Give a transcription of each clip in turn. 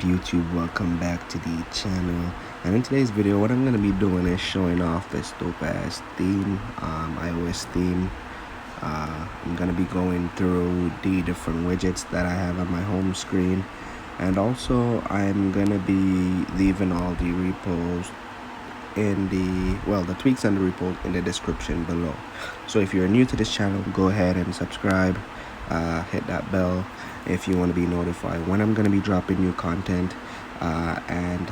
YouTube? Welcome back to the channel. And in today's video, what I'm going to be doing is showing off this dope ass theme, iOS theme. I'm going to be going through the different widgets that I have on my home screen, and also I'm going to be leaving all the repos in the tweaks and the repos in the description below. So if you're new to this channel, go ahead and subscribe, hit that bell if you want to be notified when I'm going to be dropping new content, and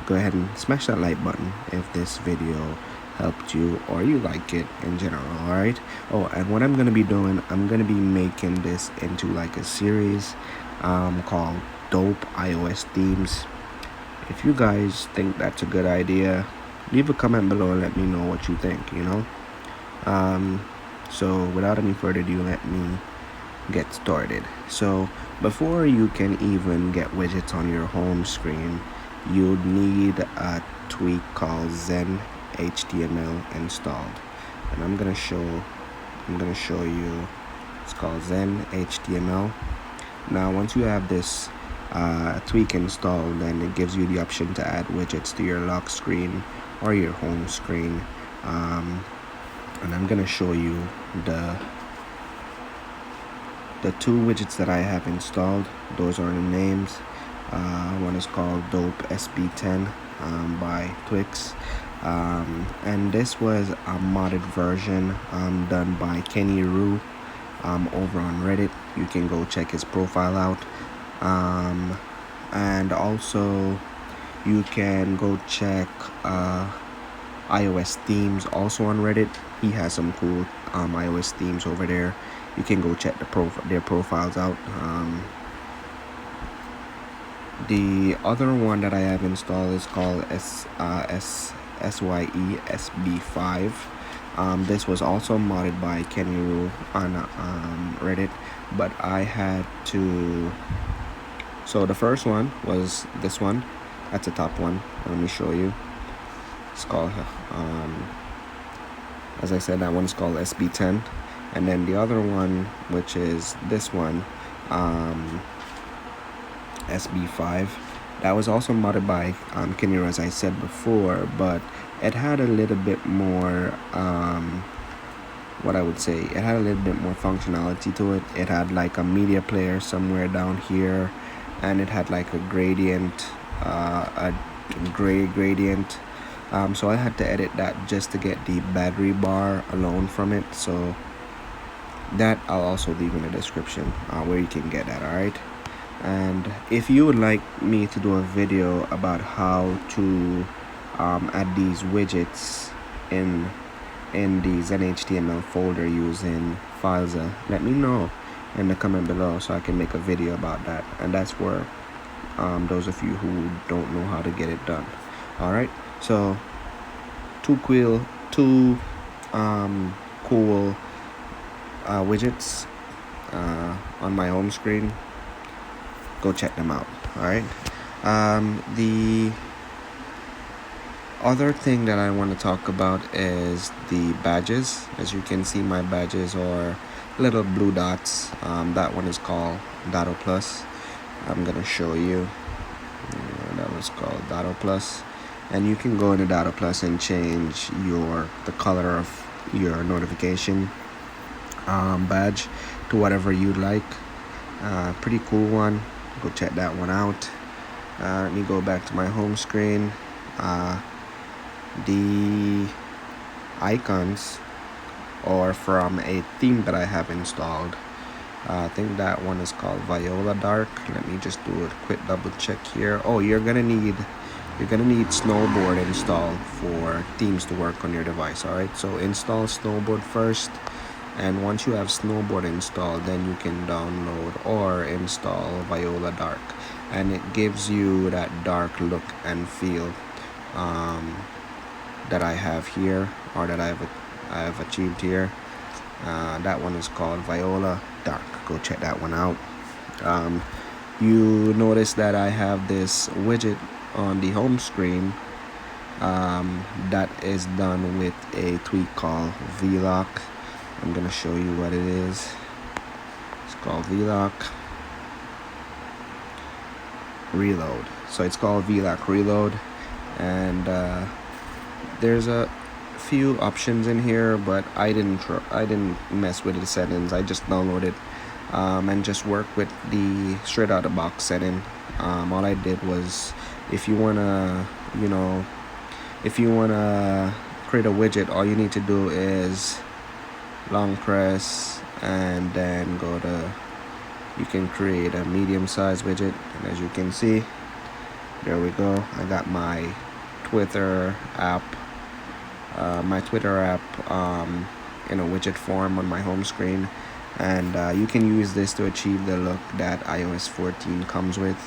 go ahead and smash that like button if this video helped you or you like it in general. Alright, and what I'm going to be doing, I'm going to be making this into like a series called Dope iOS Themes. If you guys think that's a good idea, leave a comment below and let me know what you think, so without any further ado, let me get started. So before you can even get widgets on your home screen, you'd need a tweak called Zen HTML installed, and I'm gonna show you. It's called Zen HTML. Now once you have this tweak installed, then it gives you the option to add widgets to your lock screen or your home screen, and I'm gonna show you the two widgets that I have installed. Those are the names. One is called Dope SB10 by Twix, and this was a modded version done by kennyroo over on Reddit. You can go check his profile out, and also you can go check iOSThemes also on Reddit. He has some cool iOS themes over there. You can go check their profiles out. The other one that I have installed is called Sye SB5. This was also modded by kennyroo on Reddit, but I had to. So the first one was this one. That's the top one. Let me show you. It's called, as I said, that one's called SB10. And then the other one, which is this one, SB5, that was also modded by kennyroo, as I said before, but it had a little bit more, what I would say, it had a little bit more functionality to it. It had like a media player somewhere down here, and it had like a gradient, a gray gradient. So I had to edit that just to get the battery bar alone from it. So that I'll also leave in the description where you can get that. Alright, and if you would like me to do a video about how to add these widgets in the Zen HTML folder using FileZilla, let me know in the comment below so I can make a video about that. And that's for those of you who don't know how to get it done. Alright, so two cool widgets on my home screen. Go check them out. Alright, the other thing that I want to talk about is the badges. As you can see, my badges are little blue dots. That one is called Dado Plus. I'm gonna show you. That was called Dado Plus, and you can go into Dado Plus and change the color of your notification badge to whatever you'd like. Pretty cool one. Go check that one out. Let me go back to my home screen. The icons are from a theme that I have installed. I think that one is called Viola Dark. Let me just do a quick double check here. Oh, you're gonna need Snowboard installed for themes to work on your device. Alright, so install Snowboard first, and once you have Snowboard installed, then you can download or install Viola Dark, and it gives you that dark look and feel that I have here, or that I have achieved here. That one is called Viola Dark. Go check that one out. You notice that I have this widget on the home screen that is done with a tweak called Velox. I'm gonna show you what it is. It's called Velox. Reload. So it's called Velox Reload, and there's a few options in here, but I didn't mess with the settings. I just downloaded and just work with the straight out of the box setting. All I did was, if you wanna create a widget, all you need to do is long press and then go to, you can create a medium-sized widget, and as you can see, there we go. I got my Twitter app in a widget form on my home screen, and you can use this to achieve the look that iOS 14 comes with.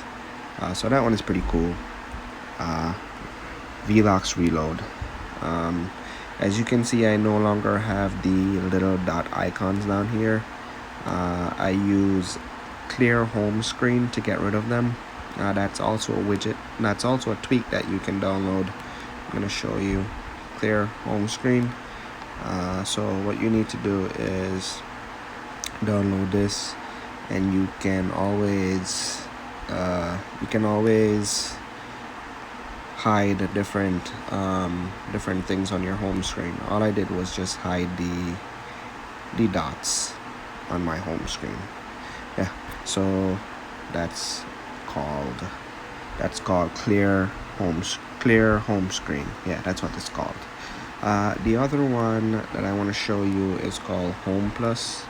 So that one is pretty cool. Velox Reload. As you can see, I no longer have the little dot icons down here. I use clear home screen to get rid of them. That's also a widget. That's also a tweak that you can download. I'm gonna show you clear home screen. So what you need to do is download this, and you can always hide different things on your home screen. All I did was just hide the dots on my home screen. Yeah, so that's called clear home screen. Yeah, that's what it's called. The other one that I want to show you is called Home Plus.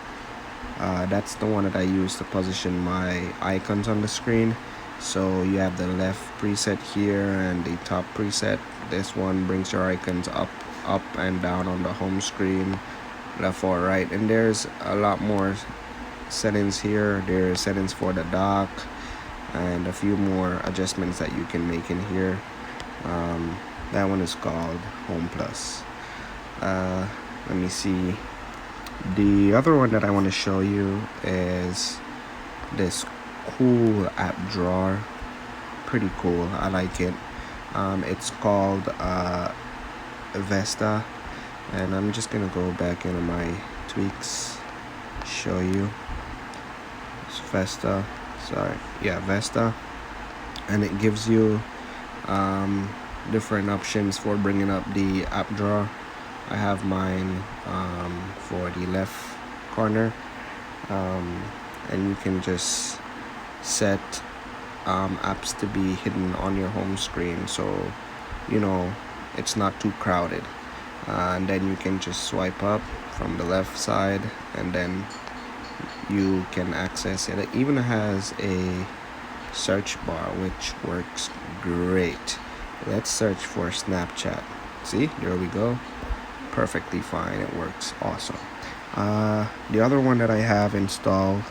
That's the one that I use to position my icons on the screen. So you have the left preset here and the top preset. This one brings your icons up and down on the home screen, left or right. And there's a lot more settings here. There's settings for the dock and a few more adjustments that you can make in here. That one is called Home Plus. Let me see. The other one that I want to show you is this cool app drawer. Pretty cool. I like it. It's called Vesta, and I'm just gonna go back into my Twix, show you. It's Vesta. Vesta, and it gives you different options for bringing up the app drawer. I have mine for the left corner, and you can just set apps to be hidden on your home screen, so it's not too crowded. And then you can just swipe up from the left side, and then you can access it. It even has a search bar, which works great. Let's search for Snapchat. See, there we go. Perfectly fine. It works awesome. The other one that I have installed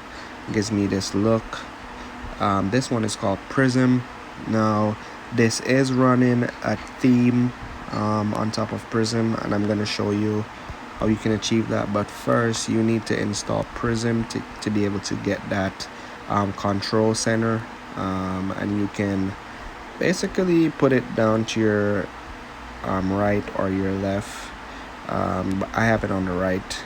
gives me this look. This one is called Prism. Now this is running a theme on top of Prism, and I'm going to show you how you can achieve that. But first you need to install Prism to be able to get that control center, and you can basically put it down to your right or your left. But I have it on the right.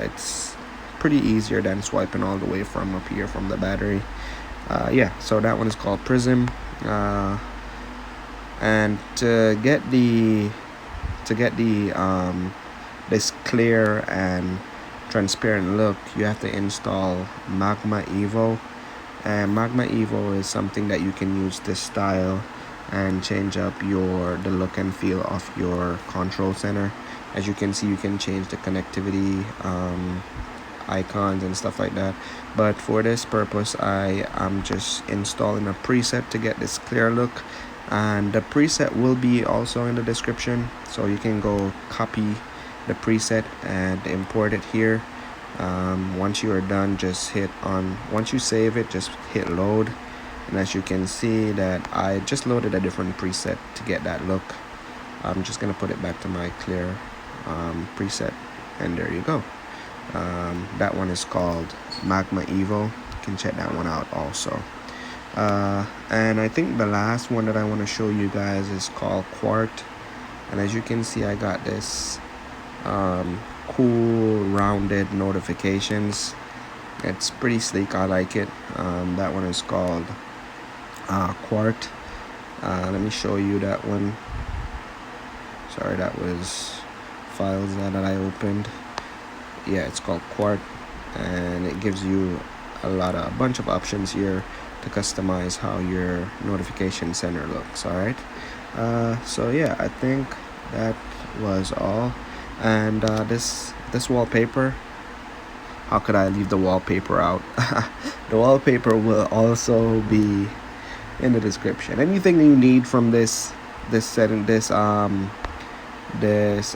It's pretty easier than swiping all the way from up here from the battery. Yeah, so that one is called Prism. And to get this clear and transparent look, you have to install Magma Evo. And Magma Evo is something that you can use to style and change up the look and feel of your control center. As you can see, you can change the connectivity, icons and stuff like that. But for this purpose, I am just installing a preset to get this clear look, and the preset will be also in the description, so you can go copy the preset and import it here. Once you are done, once you save it, just hit load, and as you can see that I just loaded a different preset to get that look. I'm just gonna put it back to my clear preset, and there you go. That one is called Magma Evo. You can check that one out also. And I think the last one that I want to show you guys is called Quart, and as you can see, I got this cool rounded notifications. It's pretty sleek. I like it. That one is called Quart. Let me show you that one. Sorry, that was files that I opened. Yeah, it's called Quart, and it gives you a bunch of options here to customize how your notification center looks. All right. So yeah, I think that was all. And this wallpaper, how could I leave the wallpaper out? The wallpaper will also be in the description. Anything you need from this setting, this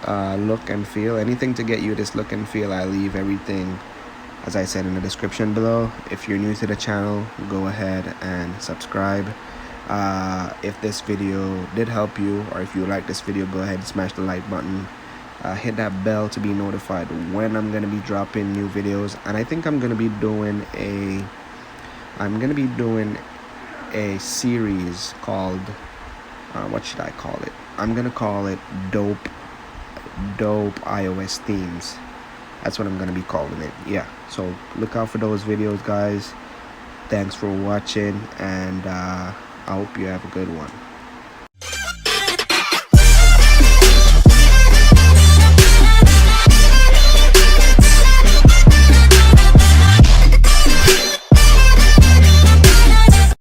look and feel, anything to get you this look and feel, I leave everything, as I said, in the description below. If you're new to the channel, go ahead and subscribe. If this video did help you, or if you like this video, go ahead and smash the like button. Hit that bell to be notified when I'm gonna be dropping new videos. And I think I'm gonna be doing a series called what should I call it? I'm gonna call it dope iOS themes. That's what I'm gonna be calling it. Yeah, so look out for those videos, guys. Thanks for watching, and I hope you have a good one.